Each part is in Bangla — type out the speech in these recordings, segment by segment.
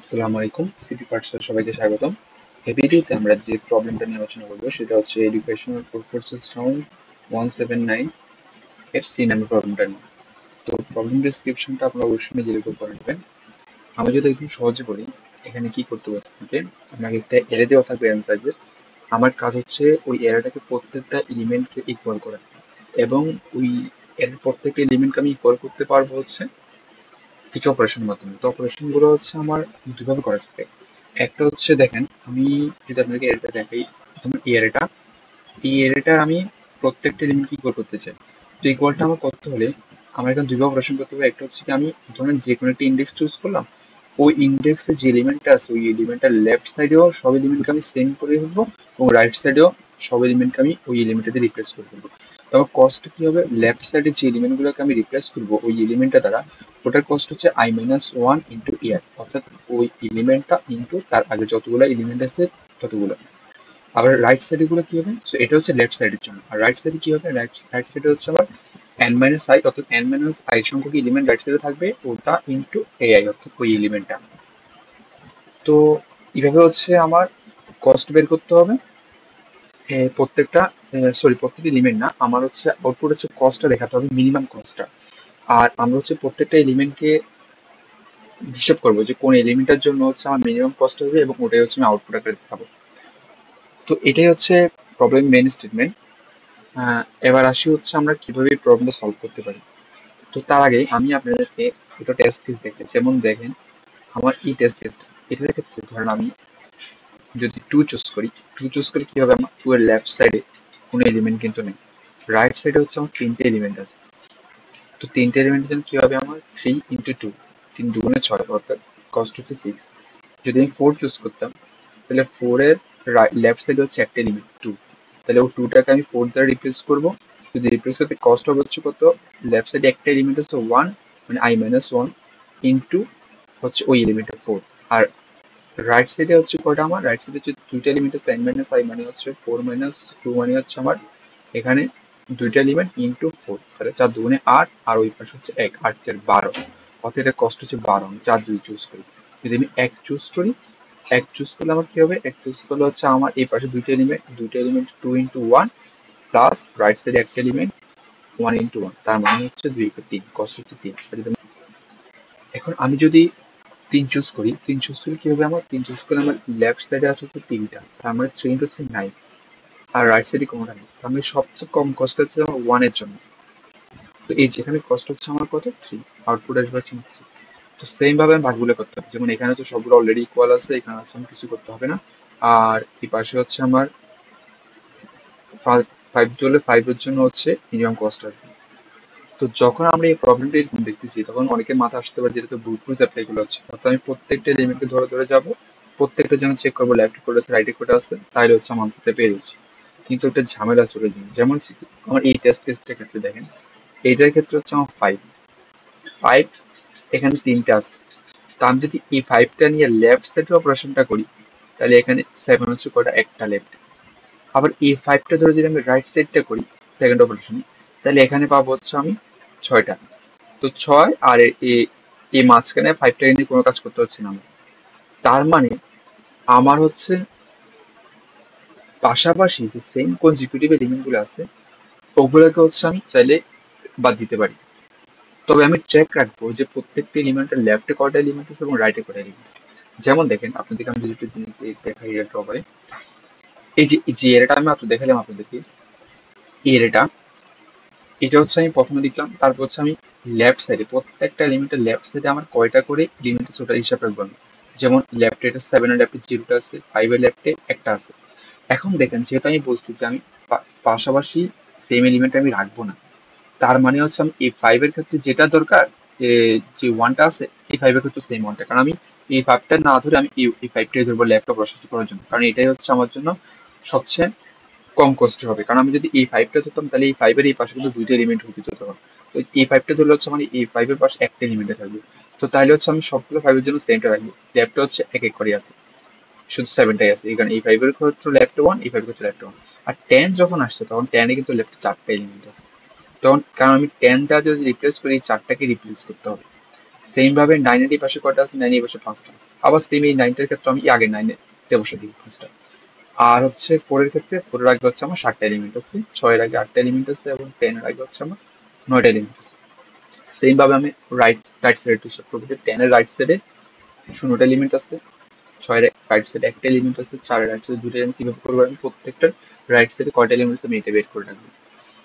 আসসালামু আলাইকুম, সিটি পাঠশালা সবাইকে স্বাগতম। এই ভিডিওতে আমরা যে প্রবলেমটা নিয়ে আলোচনা করবো সেটা হচ্ছে এডুকেশনাল পারপোসেস রাউন্ড 179 এর সি নাম্বার প্রবলেমটা নিয়ে। তো প্রবলেম ডেসক্রিপশনটা আপনারা অবশ্যই নিজের উপর করে নেবেন। আমি যদি একটু সহজে বলি, এখানে কি করতে বলতে আমাকে একটা এরে দেওয়া থাকবে অ্যান্সার। আমার কাজ হচ্ছে ওই এরেটাকে প্রত্যেকটা এলিমেন্টকে ইকুয়াল করা, এবং ওই এর প্রত্যেকটা এলিমেন্টকে আমি ইকুয়াল করতে পারবো হচ্ছে কিছু অপারেশনের মাধ্যমে। তো অপারেশন গুলো হচ্ছে আমার দুভাবে করা যাবে। একটা হচ্ছে দেখেন, আমি যদি আপনাকে এটা দেখাই, যেমন এই এরিয়াটা আমি প্রত্যেকটা এলিমেন্টকে ইকুয়াল করতে চাই। তো ইকুয়ালটা আমার করতে হলে আমার এখানে দুইভাবে অপারেশন করতে হবে। একটা হচ্ছে কি, আমি ধরেন যে কোনো একটা ইন্ডেক্স চুজ করলাম, ওই ইন্ডেক্সে যে এলিমেন্টটা আছে ওই এলিমেন্টটার লেফট সাইডেও সব এলিমেন্টকে আমি সেম করে ফেলবো, এবং রাইট সাইডেও সব এলিমেন্টকে আমি ওই এলিমেন্টটাতে রিপ্লেস করে ফেলবো। তবে কস্ট কি হবে, লেফট সাইডে যে এলিমেন্টগুলোকে আমি রিপ্লেস করবো ওই এলিমেন্টটা দ্বারা, ওটার কস্ট হচ্ছে i-1 ইন্টু ইয়ার, অর্থাৎ ওই এলিমেন্টটা ইন্টু তার আগে যতগুলো এলিমেন্ট আছে ততগুলো। আবার রাইট সাইডে গুলো কি হবে, সো এটা হচ্ছে লেফট সাইডের জন্য। আর রাইট সাইডে কি হবে, রাইট সাইডে হচ্ছে আবার n মাইনাস আই, অর্থাৎ n মাইনাস আই সংখ্যক এলিমেন্ট রাইট সাইডে থাকবে, ওটা ইন্টু ai, অর্থাৎ ওই এলিমেন্টটা। তো এইভাবে হচ্ছে আমার কস্ট বের করতে হবে। প্রত্যেকটা প্রত্যেকটা এলিমেন্ট না, আমার হচ্ছে আউটপুট হচ্ছে কস্টটা দেখাতে হবে, মিনিমাম কস্টটা। আর আমরা হচ্ছে প্রত্যেকটা এলিমেন্টকে হিসেব করবো যে কোন এলিমেন্টের জন্য হচ্ছে আমার মিনিমাম কস্ট হবে, এবং ওটাই হচ্ছে আমি আউটপুট আকারে দেখাবো। তো এটাই হচ্ছে প্রবলেম মেন স্টেটমেন্ট। এবার আসি হচ্ছে আমরা কিভাবে এই প্রবলেমটা সলভ করতে পারি। তো তার আগে আমি আপনাদেরকে দুটো টেস্ট কেস দেখে, যেমন দেখেন আমার এই টেস্ট কেসটা, এটার ক্ষেত্রে ধরেন আমি যদি টু চুজ করি কি হবে, আমার টু এর লেফট সাইডে কোনো এলিমেন্ট কিন্তু নেই, রাইট সাইডে হচ্ছে আমার তিনটে এলিমেন্ট আছে। তো তিনটে এলিমেন্টের জন্য কি হবে, আমার 3 × 2, 3 × 2 = 6, অর্থাৎ কস্ট হচ্ছে 6। যদি আমি 4 চুজ করতাম, তাহলে 4 এর লেফট সাইডে হচ্ছে একটা এলিমেন্ট 2, তাহলে ও 2টাকে আমি 4 দ্বারা রিপ্লেস করবো। যদি রিপ্লেস করতে কষ্ট হবে হচ্ছে কত, লেফট সাইডে একটা এলিমেন্ট আছে 1, মানে i-1 ইন্টু হচ্ছে ওই এলিমেন্টের 4। আর রাইট সাইডে হচ্ছে কয়টা, আমার রাইট সাইডে হচ্ছে দুইটা এলিমেন্ট আছে, n-i মানে হচ্ছে 4 - 2, মানে হচ্ছে আমার এখানে দুইটা এলিমেন্ট ইন্টু 4, তাহলে 4 × 2 = 8, আর ওই পাশে হচ্ছে 1, 8 × 4 = 12, অর্থাৎ এটা কষ্ট হচ্ছে 12। আমি 4 চুজ করি। যদি আমি 1 চুজ করি, 1 চুজ করলে আমার কি হবে, 1 চুজ করলে হচ্ছে আমার এই পাশে দুইটা এলিমেন্ট 2 × 1 প্লাস রাইট সাইডে একটা এলিমেন্ট 1 × 1, তার মানে হচ্ছে 2 × 3, কষ্ট হচ্ছে 3। এখন আমি যদি 3 চুজ করি কি হবে, আমার 3 চুজ করলে আমার লেফট সাইডে আছে হচ্ছে 3টা, তার মানে 3 × 3 = 9, আর রাইট সাইডে কোনোটা নেই, তার মানে সবচেয়ে কম কষ্ট হচ্ছে আমার 1 এর জন্য। তো এই যেখানে কষ্ট হচ্ছে আমার কত, 3, আউটপুট আসবে হচ্ছে 3। তো সেম ভাবে আমি ভাগগুলো করতে হবে, যেমন এখানে তো সবগুলো অলরেডি ইকুয়াল আছে, এখানে আছে আমি কিছু করতে হবে না। আর এই পাশে হচ্ছে আমার 5 চলে, 5 এর জন্য হচ্ছে মিনিমাম কস্ট আসবে। তো যখন আমরা এই প্রবলেমটা এরকম দেখতেছি, তখন অনেকের মাথা আসতে পারে যেটা তো বুটফোর্স অ্যাপ্লাই গুলো আছে, অর্থাৎ আমি প্রত্যেকটা এলিমেন্টকে ধরে ধরে যাবো, প্রত্যেকটা জন্য চেক করবো লেফট কোড আছে রাইট কোড আছে, তাহলে হচ্ছে আমার আনসারটা পেয়ে যাচ্ছি। কিন্তু একটা ঝামেলা চলে যায়, যেমন আমার এই টেস্ট কেসটার ক্ষেত্রে দেখেন, এইটার ক্ষেত্রে হচ্ছে আমার 5 এখানে 3টা আছে। তো আমি যদি এই 5টা নিয়ে লেফট সাইডে অপারেশনটা করি, তাহলে এখানে 7 হচ্ছে কয়টা, একটা লেফট। আবার এই 5টা ধরে যদি আমি রাইট সাইডটা করি সেকেন্ড অপারেশনে, তাহলে এখানে পাবো হচ্ছে আমি 6টা। তো 6 আর এই মাঝখানে 5টাকে নিয়ে কোনো কাজ করতে হচ্ছে না আমার। তার মানে আমার হচ্ছে পাশাপাশি যে সেম কনজিকিউটিভ এলিমেন্ট গুলো আছে ওগুলোকে হচ্ছে আমি চাইলে বাদ দিতে পারি। তবে আমি ট্র্যাক রাখবো যে প্রত্যেকটা এলিমেন্টের লেফটে কয়টা এলিমেন্ট আছে এবং রাইটে কয়টা এলিমেন্ট আছে। যেমন দেখেন, আপনাদেরকে আমি যদি একটু জিনিস দেখাই ড্র করে, এই যে এরাটা আমি আপনার দেখালাম আপনাদেরকে, এই এরাটা, এটা হচ্ছে আমি প্রথমে লিখলাম, তারপর হচ্ছে আমি লেফট সাইডে প্রত্যেকটা এলিমেন্টের লেফট সাইডে আমার কয়টা করে এলিমেন্ট আছে ওটা হিসাব রাখবো আমি। যেমন লেফটে এটা 7 এর লেফটে 0টা আছে, 5 এর লেফটে একটা আছে। এখন দেখেন, যেহেতু আমি বলছি যে আমি পাশাপাশি সেম এলিমেন্ট আমি রাখবো না, তার মানে হচ্ছে আমি এই 5 এর ক্ষেত্রে যেটা দরকার, যে 1টা আছে, এই 5 এর ক্ষেত্রে সেম 1টা, কারণ আমি এই 5টা না ধরে আমি এই 5টাই ধরবো ল্যাপটপ প্রসেস করার জন্য, কারণ এটাই হচ্ছে আমার জন্য সবচেয়ে কম কস্টের হবে। কারণ আমি যদি এই 5টা ধরতাম, তাহলে এই 5 এর এই পাশে কিন্তু দুইটা এলিমেন্ট হতে হতো তখন। তো এই 5টা ধরলে হচ্ছে মানে এই 5 এর পাশে একটা এলিমেন্টে থাকবে। তো তাহলে হচ্ছে আমি সবগুলো 5 এর জন্য সেমটা রাখবো, ল্যাপটা হচ্ছে এক এক করে আছে, শুধু 7টাই আছে। এই কারণে এই 5 এর ক্ষেত্রে লেফট 1, এই 5 এর ক্ষেত্রে লেফট 1। আর 10 যখন আসছে তখন 10 এ কিন্তু লেফট 4টা এলিমেন্ট আছে, তখন কারণ আমি 10টা যদি রিপ্লেস করি, 4টাকে রিপ্লেস করতে হবে। সেম ভাবে 9 এর এই পাশে কয়টা আছে, 9 এর পাশে 5টা আছে। আবার সেম এই 9টার ক্ষেত্রে আমি আগে 9 এ বসে দিই 5টা। আর হচ্ছে 4 এর ক্ষেত্রে 4 এর আগে হচ্ছে আমার 7টা এলিমেন্ট আছে, 6 এর আগে 8টা এলিমেন্ট আছে এবং 10 এর আগে হচ্ছে আমার 9টা এলিমেন্ট আছে। সেম ভাবে আমি রাইট সাইডে হিসাব করবো যে 10 এর রাইট সাইডে 16টা এলিমেন্ট আছে, 6 এর রাইট সাইডে একটা এলিমেন্ট আছে, 4 এর রাইট সাইডে দুটো এলিমেন্ট। এইভাবে করবো আমি প্রত্যেকটার রাইট সাইডে কয়টা এলিমেন্ট আছে আমি এটা বের করে রাখবো।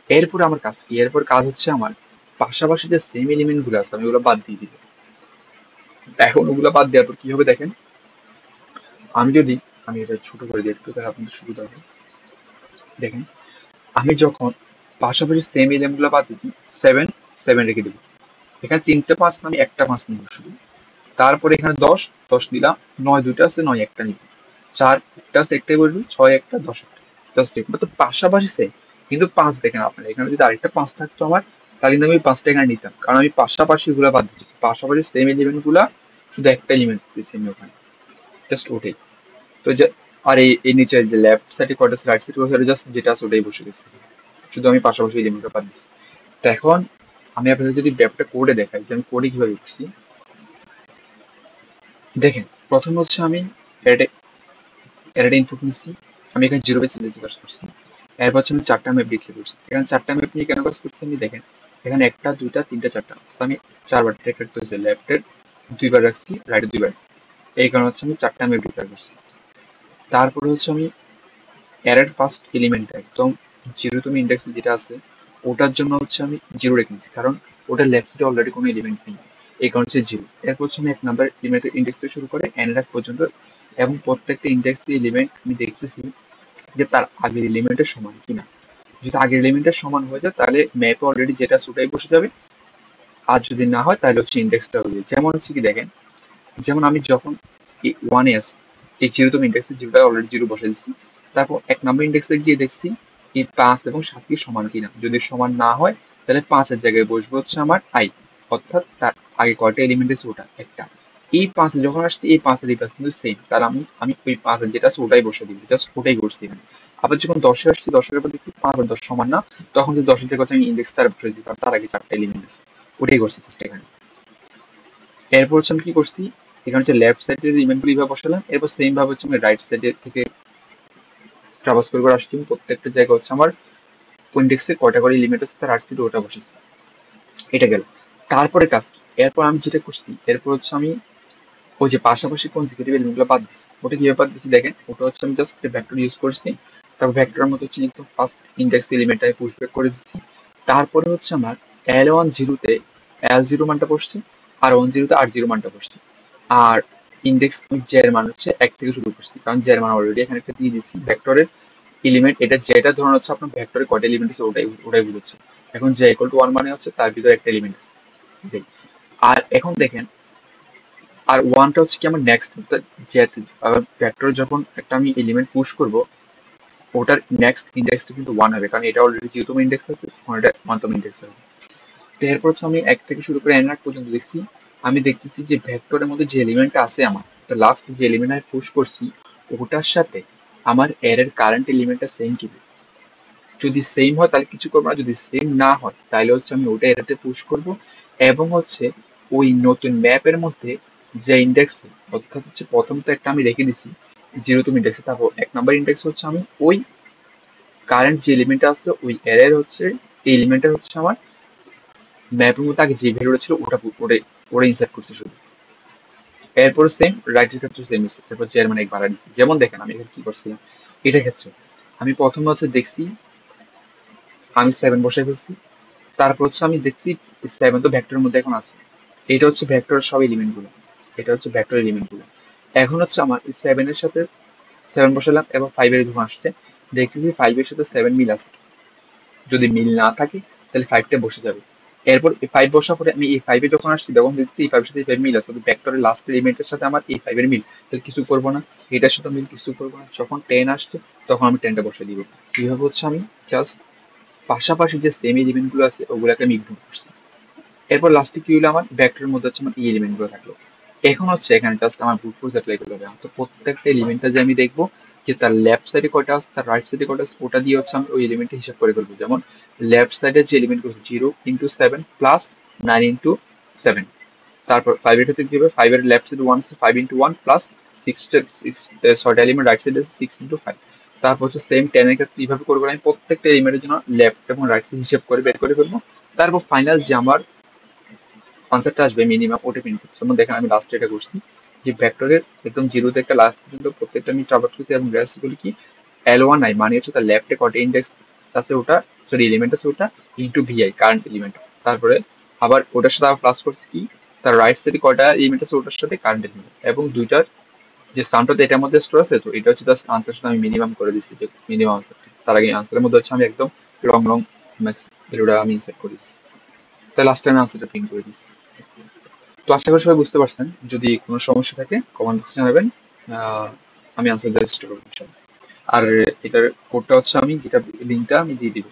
এরপর আমার কাজ কি? এরপর কাজ হচ্ছে আমার পাশাপাশি যে সেম এলিমেন্ট গুলো আছে আমি ওগুলো বাদ দিয়ে দিব। এখন ওগুলো বাদ দেওয়ার পর কি হবে দেখেন, আমি যদি আমি এটা ছোট করে দিই একটু তাহলে আপনাদের সুবিধা হবে। দেখেন, আমি যখন পাশাপাশি সেম এলিমেন্ট গুলো বাদ দিই, 7 7 রেখে দিব। এখানে 3টে 5 না, আমি একটা 5 নিব শুধু। তারপরে এখানে 10 10 দিলাম, 9 দুইটা আছে, 9 একটা নিব। 4 একটা আছে, একটাই বসবে, 6 একটা, 10 একটা। জাস্ট এগুলো তো পাশাপাশি সেম, কিন্তু 5 দেখেন আপনারা, এখানে যদি আরেকটা 5 থাকতো আমার, তাহলে কিন্তু আমি 5টা এখানে নিতাম, কারণ আমি পাশাপাশি গুলা বাদ দিচ্ছি। পাশাপাশি সেম এলিমেন্ট গুলা শুধু একটা এলিমেন্ট দিচ্ছি আমি ওখানে, জাস্ট ওটাই। তো যে আর এই নিচে যে লেফট সাইডে কয়টা আছে, রাইট সাইডে কয়টা আছে, জাস্ট যেটা আছে ওটাই বসে গেছে, শুধু আমি পাশাপাশি এলিমেন্টটা বাদ দিচ্ছি। তো এখন আমি আপনাদের যদি ব্যাপারটা কোডে দেখাই যে আমি কোডে কিভাবে লিখছি, দেখেন প্রথম হচ্ছে আমি অ্যারেটা ইনপুট নিচ্ছি। আমি এখানে 0 বেস ইন্ডেক্সে কাজ করছি। এরপর হচ্ছে আমি 4টা ম্যাপ ডিক্লেয়ার করছি। এখানে 4টা ম্যাপ নিয়ে কেন কাজ করছি আমি দেখেন, এখানে 1টা 2টা 3টা 4টা, তো আমি 4বার ডিক্লেয়ার করছি, লেফটের 2বার রাখছি, রাইটের 2বার রাখছি। এই কারণে হচ্ছে আমি 4টা ম্যাপ ডিক্লেয়ার করছি। তারপরে হচ্ছে আমি অ্যারের ফার্স্ট এলিমেন্ট একদম 0তম ইন্ডেক্সে যেটা আছে ওটার জন্য হচ্ছে আমি 0 রেখে দিচ্ছি, কারণ ওটার লেফট সাইডে অলরেডি কোনো এলিমেন্ট নেই, এই কারণে হচ্ছে 0। এরপর হচ্ছে আমি 1 নাম্বার এলিমেন্টের ইন্ডেক্স থেকে শুরু করে n রাখ পর্যন্ত, এবং প্রত্যেকটা ইন্ডেক্সের এলিমেন্ট আমি দেখতেছি যে তার আগের এলিমেন্টের সমান কিনা। যদি আগের এলিমেন্টের সমান হয়ে যায় তাহলে ম্যাপে অলরেডি যেটা আছে ওটাই বসে যাবে, আর যদি না হয় তাহলে হচ্ছে ইন্ডেক্সটা হয়ে যাবে। যেমন হচ্ছে কি দেখেন, যেমন আমি যখন 1 এ আছি, এই 0তম ইন্ডেক্সে 0টা অলরেডি 0 বসে দিচ্ছি। তারপর 1 নম্বর ইন্ডেক্সে গিয়ে দেখছি এই 5 এবং 7 কি সমান কিনা। যদি সমান না হয় তাহলে 5 এর জায়গায় বসবে হচ্ছে আমার i, অর্থাৎ তার আগে কয়টা এলিমেন্ট আছে ওটা একটা। এই 5 যখন আসছে এই 5 এর এই 5 কিন্তু সেম, তার আমি ওই 5 এর যেটা আছে ওটাই বসে দিব, জাস্ট ওটাই করছি এখানে। আবার যখন 10 এ আসছি, 10 এর উপর দেখছি 5 আর 10 সমান না, তখন যে 10 এর জায়গায় আমি ইন্ডেক্স তার বসেছি, কারণ তার আগে 4টা এলিমেন্ট আছে, ওটাই করছি জাস্ট এখানে। এরপর হচ্ছে আমি কি করছি, এখানে হচ্ছে লেফট সাইডের এলিমেন্ট গুলো এইভাবে বসালাম। এরপর সেম ভাবে হচ্ছে আমি রাইট সাইডের থেকে ট্রাভার্স করে আসছি, প্রত্যেকটা জায়গা হচ্ছে আমার ইন্ডেক্সে কয়টা করে এলিমেন্ট আছে তার রাইট সাইডে ওটা বসেছি। এটা গেল। তারপরে কাজ কি? এরপর আমি যেটা করছি, এরপর হচ্ছে আমি ওই যে পাশাপাশি কনজিকিউটিভ এলিমেন্ট গুলো বাদ দিচ্ছি। ওটা কিভাবে বাদ দিচ্ছি দেখেন, ওটা হচ্ছে আমি জাস্ট ভেক্টর ইউজ করছি। তারপর ভেক্টরের মধ্যে হচ্ছে একদম ফার্স্ট ইন্ডেক্স এলিমেন্টটা পুশ ব্যাক করে দিচ্ছি। তারপরে হচ্ছে আমার L1 জিরোতে L0 মানটা বসছে, আর 10 তে R0 মানটা বসছে। আর ইন্ডেক্স জে এর মান হচ্ছে 1 থেকে শুরু করছি, কারণ জে এর মান অলরেডি এখানে একটা দিয়ে দিচ্ছি। ভেক্টরের এলিমেন্ট এটা যেটা ধরুন হচ্ছে আপনার ভেক্টরে কয়টা এলিমেন্ট আছে ওটাই বুঝাচ্ছে। এখন জে ইকুয়াল টু 1 মানে হচ্ছে তার ভিতরে একটা এলিমেন্ট আছে, জি। আর এখন দেখেন, আর 1টা হচ্ছে কি আমার নেক্সট, যেতে ভেক্টর যখন একটা আমি এলিমেন্ট পুশ করব ওটার নেক্সট ইন্ডেক্সটা কিন্তু 1 হবে, কারণ এটা অলরেডি 0তম ইন্ডেক্স আছে, ওটা 1তম ইন্ডেক্স হবে। তো এরপর হচ্ছে আমি 1 থেকে শুরু করে n পর্যন্ত দেখছি। আমি দেখতেছি যে ভেক্টরের মধ্যে যে এলিমেন্টটা আছে আমার, তো লাস্ট যে এলিমেন্ট আমি পুশ করছি ওটার সাথে আমার এর কারেন্ট এলিমেন্টটা সেম কি। যদি সেম হয় তাহলে কিছু করবো না, যদি সেম না হয় তাহলে হচ্ছে আমি ওটা এটাতে পুশ করব। এবং হচ্ছে ওই নতুন ম্যাপের মধ্যে যে ইন্ডেক্স, অর্থাৎ হচ্ছে প্রথম তো একটা আমি রেখে দিছি 0তম ইন্ডেক্সে, তারপর 1 নাম্বার ইন্ডেক্স হচ্ছে আমি ওই কারেন্ট যে এলিমেন্টটা আছে ওই এর হচ্ছে এই এলিমেন্টটা হচ্ছে আমার ম্যাপের মধ্যে আগে যে ভ্যালুটা ছিল ওটা ইনসার্ট করছে শুধু। এরপর সেম রাইটের ক্ষেত্রে সেম, এরপর চেয়ার মানে বাড়া দিচ্ছি। যেমন দেখেন আমি এখানে কি করছিলাম, এটার ক্ষেত্রে আমি প্রথম হচ্ছে দেখছি আমি 7 বসাই ফেলছি। তারপর হচ্ছে আমি দেখছি 7 তো ভেক্টরের মধ্যে এখন আছে, এটা হচ্ছে ভেক্টরের সব এলিমেন্ট গুলো, এটা হচ্ছে ভেক্টর এলিমেন্ট গুলো। এখন হচ্ছে আমার 7 এর সাথে 7 বসালাম এবং 5 এর যখন আসছে দেখতেছি 5 এর সাথে 7 মিল আছে। যদি মিল না থাকে তাহলে 5টা বসে যাবে। এরপর এই 5 বসার পরে আমি এই 5 এ যখন আসছি তখন দেখছি এই 5 এর সাথে এই 5 মিল আছে, ভেক্টরের লাস্ট এলিমেন্টের সাথে আমার এই 5 এর মিল, তাহলে কিছু করবো না, এটার সাথে মিল কিছু করবো না। যখন 10 আসছে তখন আমি 10টা বসে দিব। এইভাবে হচ্ছে আমি জাস্ট পাশাপাশি যে সেম এলিমেন্ট গুলো আছে ওগুলাকে আমি ইগনোর করছি। এরপর লাস্টে কি হলো, আমার ভেক্টরের মধ্যে হচ্ছে আমার এই এলিমেন্ট গুলো থাকলো। এখন হচ্ছে এখানে জাস্ট আমার ব্রুট ফোর্স অ্যাপ্লাই করতে হবে। তো প্রত্যেকটা এলিমেন্টটা যে আমি দেখবো যে তার লেফট সাইডে কয়টা আছে তার রাইট সাইডে কয়টা আছে ওটা দিয়ে হচ্ছে আমি ওই এলিমেন্টটা হিসাব করে ফেলবো। যেমন লেফট সাইডে যে এলিমেন্ট করছে 0 × 7 + 9 × 7, তারপর 5 এর ক্ষেত্রে কি হবে, 5 এর লেফট সাইড 1 আছে, 5 into 1 প্লাস 6 ছয়টা এলিমেন্ট রাইট সাইডে আছে 6 into 5। তারপর হচ্ছে সেম 10 এর ক্ষেত্রে কিভাবে করবো, আমি প্রত্যেকটা এলিমেন্টের জন্য লেফট এবং রাইট সাইড হিসেব করে বের করে ফেলবো। তারপর ফাইনাল যে আমার আনসারটা আসবে মিনিমাম ওটা প্রিন্ট করতে। যেমন দেখেন আমি লাস্টে এটা করছি যে ভেক্টরের একদম জিরো থেকে লাস্ট পর্যন্ত প্রত্যেকটা আমি ট্রাভার্স করছি এবং গ্যাস গুলি কি L1 মানে হচ্ছে তার লেফটে কটা ইন্ডেক্স আছে ওটা, সরি এলিমেন্ট আছে ওটা, ইন্টু ভিআই কারেন্ট এলিমেন্ট। তারপরে আবার ওটার সাথে আবার প্লাস করছি কি তার রাইট সাইডে কটা এলিমেন্ট আছে ওটার সাথে কারেন্ট এলিমেন্ট, এবং দুইটার যে সামটা তো এটার মধ্যে স্টোর আছে, তো এটা হচ্ছে জাস্ট আনসার সাথে আমি মিনিমাম করে দিচ্ছি যে মিনিমাম আনসার। তার আগে আনসারের মধ্যে হচ্ছে আমি একদম লং লং ম্যাক্স ভ্যালুটা আমি ইনসার্ট করেছি, তাই লাস্ট টাইম আনসারটা প্রিন্ট করে দিচ্ছি। তো আশা করি সবাই বুঝতে পারছেন। যদি কোনো সমস্যা থাকে কমেন্ট বক্সে জানাবেন, আহ, আমি আনসার দেওয়ার চেষ্টা করবো ইনশাল্লাহ। আর এটার কোডটা হচ্ছে আমি, এটা লিঙ্কটা আমি দিয়ে দিব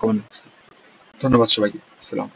কমেন্ট বক্সে। ধন্যবাদ সবাইকে, আসসালাম।